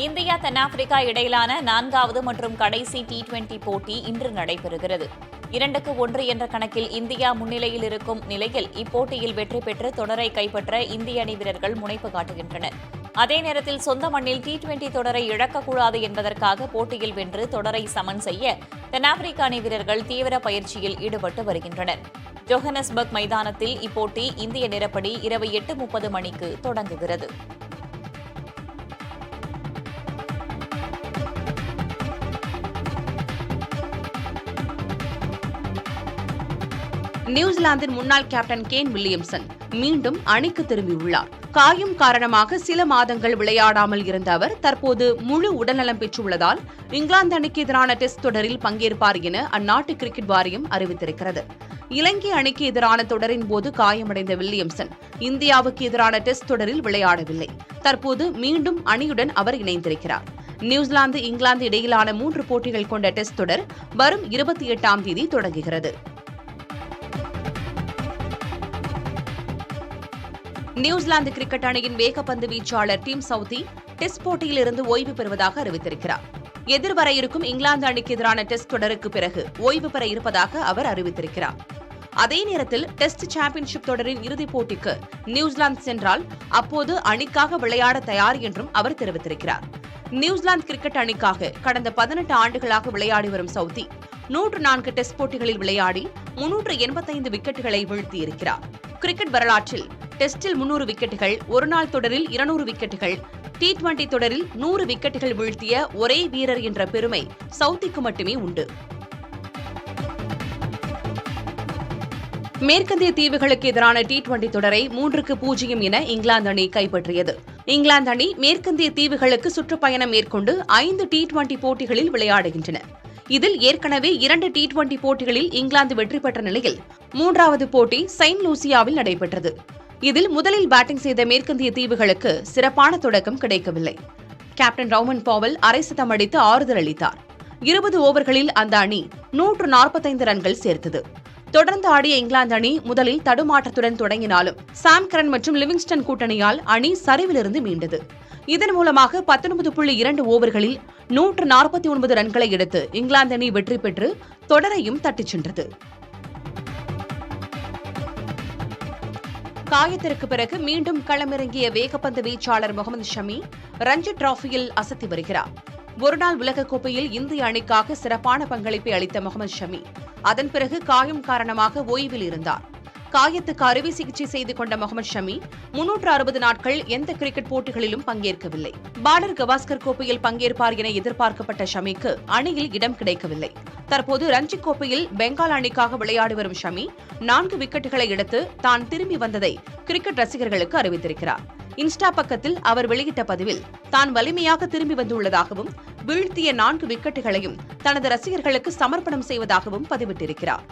India தென்னாப்பிரிக்கா இடையிலான 4வது மற்றும் கடைசி T20 போட்டி இன்று நடைபெறுகிறது. 2-1 என்ற கணக்கில் இந்தியா முன்னிலையில் இருக்கும் நிலையில் இப்போட்டியில் வெற்றி பெற்று தொடரை கைப்பற்ற இந்திய அணி வீரர்கள் முனைப்பு காட்டுகின்றனர். அதே நேரத்தில் சொந்த மண்ணில் T20 தொடரை இழக்கக்கூடாது என்பதற்காக போட்டியில் வென்று தொடரை சமன் செய்ய தென்னாப்பிரிக்க அணி வீரர்கள் தீவிர பயிற்சியில் ஈடுபட்டு வருகின்றனர். ஜோஹன்னஸ்பர்க் மைதானத்தில் இப்போட்டி இந்திய நேரப்படி இரவு 8:30 மணிக்கு தொடங்குகிறது. நியூசிலாந்தின் முன்னாள் கேப்டன் கேன் வில்லியம்சன் மீண்டும் அணிக்கு திரும்பியுள்ளார். காயம் காரணமாக சில மாதங்கள் விளையாடாமல் இருந்த அவர் தற்போது முழு உடல்நலம் பெற்றுள்ளதால் இங்கிலாந்து அணிக்கு எதிரான டெஸ்ட் தொடரில் பங்கேற்பார் என அந்நாட்டு கிரிக்கெட் வாரியம் அறிவித்திருக்கிறது. இலங்கை அணிக்கு எதிரான தொடரின் போது காயமடைந்த வில்லியம்சன் இந்தியாவுக்கு எதிரான டெஸ்ட் தொடரில் விளையாடவில்லை. தற்போது மீண்டும் அணியுடன் அவர் இணைந்திருக்கிறார். நியூசிலாந்து இங்கிலாந்து இடையிலான 3 போட்டிகள் கொண்ட டெஸ்ட் தொடர் வரும் 28ஆம் தேதி தொடங்குகிறது. நியூசிலாந்து கிரிக்கெட் அணியின் வேகப்பந்து வீச்சாளர் டிம் சவுத்தி டெஸ்ட் போட்டியில் இருந்து ஓய்வு பெறுவதாக அறிவித்திருக்கிறார். எதிர்வர இருக்கும் இங்கிலாந்து அணிக்கு எதிரான டெஸ்ட் தொடருக்கு பிறகு ஓய்வு பெற இருப்பதாக அவர் அறிவித்திருக்கிறார். அதே நேரத்தில் டெஸ்ட் சாம்பியன்ஷிப் தொடரின் இறுதிப் போட்டிக்கு நியூசிலாந்து சென்றால் அப்போது அணிக்காக விளையாட தயார் என்றும் அவர் தெரிவித்திருக்கிறார். நியூசிலாந்து கிரிக்கெட் அணிக்காக கடந்த 18 ஆண்டுகளாக விளையாடி வரும் சவுத்தி 104 டெஸ்ட் போட்டிகளில் விளையாடி 385 விக்கெட்டுகளை வீழ்த்தியிருக்கிறார். கிரிக்கெட் வரலாற்றில் டெஸ்டில் 300 விக்கெட்டுகள், ஒருநாள் தொடரில் 200 விக்கெட்டுகள், T20 தொடரில் 100 விக்கெட்டுகள் வீழ்த்திய ஒரே வீரர் என்ற பெருமை சவுத்திக்கு மட்டுமே உண்டு. மேற்கத்திய தீவுகளுக்கு எதிரான T20 தொடரை 3-0 என இங்கிலாந்து அணி கைப்பற்றியது. இங்கிலாந்து அணி மேற்கத்திய தீவுகளுக்கு சுற்றுப்பயணம் மேற்கொண்டு 5 T20 போட்டிகளில் விளையாடுகின்றன. இதில் ஏற்கனவே 2 T20 போட்டிகளில் இங்கிலாந்து வெற்றி பெற்ற நிலையில் 3வது போட்டி செயின்ட் லூசியாவில் நடைபெற்றது. இதில் முதலில் பேட்டிங் செய்த மேற்கத்திய தீவுகளுக்கு சிறப்பான தொடக்கம் கிடைக்கவில்லை. கேப்டன் ரவுமன் பாவல் அரை சதம் அடித்து ஆறுதல் அளித்தார். 20 ஓவர்களில் அந்த அணி 145 ரன்கள் சேர்த்தது. தொடர்ந்து ஆடிய இங்கிலாந்து அணி முதலில் தடுமாற்றத்துடன் தொடங்கினாலும் சாம் கரன் மற்றும் லிவிங்ஸ்டன் கூட்டணியால் அணி சரிவிலிருந்து மீண்டது. இதன் மூலமாக 19.2 ஓவர்களில் 149 ரன்களை எடுத்து இங்கிலாந்து அணி வெற்றி பெற்று தொடரையும் தட்டிச் சென்றது. காயத்திற்கு பிறகு மீண்டும் களமிறங்கிய வேகப்பந்து வீச்சாளர் முகமது ஷமி ரஞ்சி டிராபியில் அசத்தி வருகிறார். ஒருநாள் உலகக்கோப்பையில் இந்திய அணிக்காக சிறப்பான பங்களிப்பை அளித்த முகமது ஷமி அதன் பிறகு காயம் காரணமாக ஓய்வில் இருந்தார். காயத்துக்கு அறுவை சிகிச்சை செய்து கொண்ட முகமது ஷமி 360 நாட்கள் எந்த கிரிக்கெட் போட்டிகளிலும் பங்கேற்கவில்லை. பார்டர் கவாஸ்கர் கோப்பையில் பங்கேற்பார் என எதிர்பார்க்கப்பட்ட ஷமிக்கு அணியில் இடம் கிடைக்கவில்லை. தற்போது ரஞ்சி கோப்பையில் பெங்கால் அணிக்காக விளையாடி வரும் ஷமி 4 விக்கெட்டுகளை எடுத்து தான் திரும்பி வந்ததை கிரிக்கெட் ரசிகர்களுக்கு அறிவித்திருக்கிறார். இன்ஸ்டா பக்கத்தில் அவர் வெளியிட்ட பதிவில் தான் வலிமையாக திரும்பி வந்துள்ளதாகவும் வீழ்த்திய 4 விக்கெட்டுகளையும் தனது ரசிகர்களுக்கு சமர்ப்பணம் செய்வதாகவும் பதிவிட்டிருக்கிறார்.